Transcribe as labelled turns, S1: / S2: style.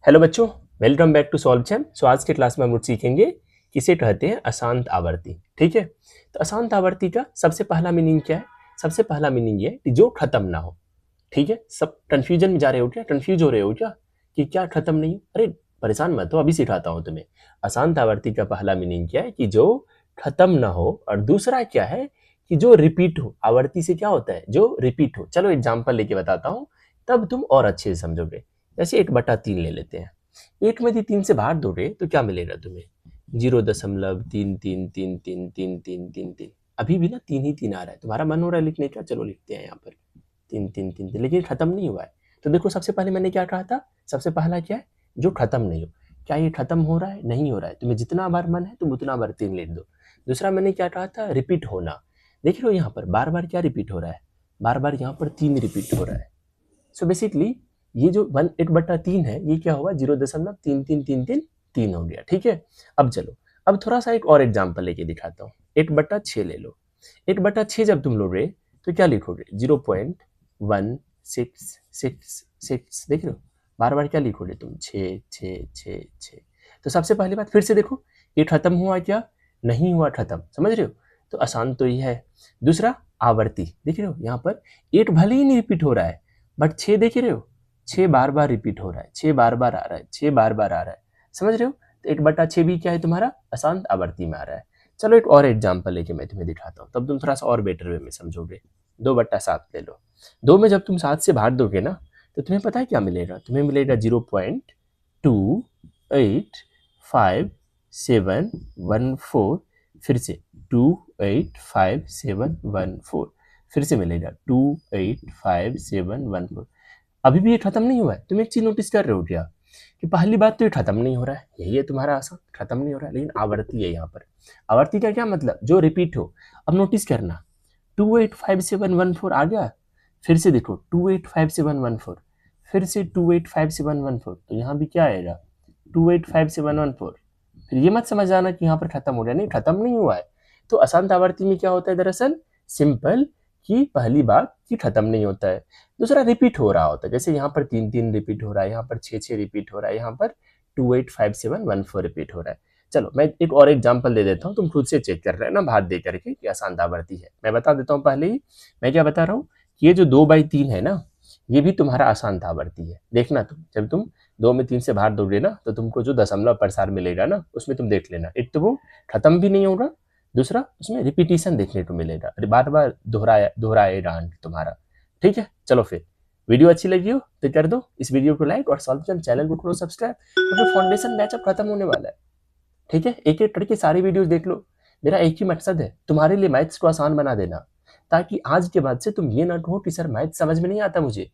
S1: Hello बच्चों, welcome back to solve chem. So आज के क्लास में हम लोग सीखेंगे किसे कहते हैं अशांत आवर्ती। ठीक है, तो अशांत आवर्ती का सबसे पहला मीनिंग क्या है? सबसे पहला मीनिंग ये है कि जो खत्म ना हो। ठीक है, सब कंफ्यूजन में जा रहे हो क्या? कंफ्यूज हो रहे हो क्या कि क्या खत्म नहीं हो? अरे परेशान मत हो, अभी सिखाता हूँ तुम्हें। अशांत आवर्ती का पहला मीनिंग क्या है कि जो खत्म ना हो, और दूसरा क्या है कि जो रिपीट हो। आवर्ती से क्या होता है? जो रिपीट हो। चलो एग्जाम्पल लेके बताता हूँ, तब तुम और अच्छे से समझोगे। जैसे 1/3 ले लेते हैं। 1 में 3 से भाग दोगे तो क्या मिलेगा तुम्हें? 0.33333333। अभी भी ना 3 ही 3 आ रहा है, तुम्हारा मन हो रहा है लिखने का, चलो लिखते हैं यहाँ पर 3 3 3 3, लेकिन खत्म नहीं हुआ है। तो देखो सबसे पहले मैंने क्या कहा था? सबसे पहला क्या है? जो खत्म नहीं हो। क्या ये खत्म हो रहा है? नहीं हो रहा है। तुम्हें जितना बार मन है तुम उतना बार 3 लिख दो। दूसरा मैंने क्या कहा था? रिपीट होना। देख रहे हो यहाँ पर बार बार क्या रिपीट हो रहा है? बार बार यहाँ पर 3 रिपीट हो रहा है। सो बेसिकली ये जो 1/3 है, ये क्या हुआ? 0.3333 हो गया। ठीक है, अब चलो, अब थोड़ा सा एक और एग्जाम्पल लेके दिखाता हूँ। 1/6 ले लो। 1/6 जब तुम लोगे तो क्या लिखोगे? 0.1666। देख रहे हो बार बार क्या लिखोगे तुम? 6 6 6 6। तो सबसे पहली बात फिर से देखो, ये खत्म हुआ क्या? नहीं हुआ खत्म, समझ रहे हो? तो आसान तो ये है। दूसरा आवर्ती, देख रहे हो यहाँ पर 8 भले ही नहीं रिपीट हो रहा है, बट 6 देख रहे हो, 6 बार बार रिपीट हो रहा है, 6 बार बार आ रहा है, 6 बार बार आ रहा है, समझ रहे हो? तो 1/6 भी क्या है तुम्हारा? अशांत आवर्ती में आ रहा है। चलो एक और एग्जाम्पल लेके मैं तुम्हें दिखाता हूँ, तब तुम थोड़ा सा और बेटर वे में समझोगे। 2/7 ले लो। 2 में जब तुम 7 से भाग दोगे ना, तो तुम्हें पता है क्या मिलेगा? तुम्हें मिलेगा 0.285714। फिर से 285714। फिर से मिलेगा 285714। अभी भी ये खत्म नहीं हुआ है। तुम एक चीज नोटिस कर रहे हो क्या कि पहली बात तो ये खत्म नहीं हो रहा है, यही है तुम्हारा आसान, खत्म नहीं हो रहा है, लेकिन आवर्ती है यहाँ पर। आवर्ती का क्या मतलब? जो रिपीट हो। अब नोटिस करना, 285714 आ गया। फिर से देखो 285714, फिर से 285714, तो यहाँ भी क्या आएगा? 285714। फिर ये मत समझ आना कि यहाँ पर खत्म हो गया, नहीं, खत्म नहीं हुआ है। तो अशांत आवर्ती में क्या होता है दरअसल? सिंपल, कि पहली बात कि खत्म नहीं होता है, दूसरा रिपीट हो रहा होता है। जैसे यहाँ पर 3 3 रिपीट हो रहा है, यहाँ पर 6 6 रिपीट हो रहा है, यहाँ पर 285714 रिपीट हो रहा है। चलो मैं एक और एग्जांपल दे देता हूँ, तुम खुद से चेक कर रहे हैं ना भाग दे करके कि अशांत आवर्ती है। मैं बता देता हूँ पहले ही, मैं क्या बता रहा हूँ कि ये जो 2/3 है ना, ये भी तुम्हारा अशांत आवर्ती है। देखना तुम, जब तुम 2 में 3 से भाग दोगे ना, तो तुमको जो दशमलव प्रसार मिलेगा ना, उसमें तुम देख लेना, एक तो वो खत्म भी नहीं होगा, दूसरा उसमें रिपीटिशन देखने को मिलेगा, बार बार दोहराएगा अंक तुम्हारा। ठीक है, चलो फिर वीडियो अच्छी लगी हो तो कर दो इस वीडियो को लाइक, और सॉल्व चैनल को करो सब्सक्राइब, क्योंकि फाउंडेशन बैचअप खत्म होने वाला है। ठीक है, एक एक करके सारी वीडियोस देख लो। मेरा एक ही मकसद है, तुम्हारे लिए मैथ्स को आसान बना देना, ताकि आज के बाद से तुम ये ना कहो कि सर मैथ्स समझ में नहीं आता मुझे।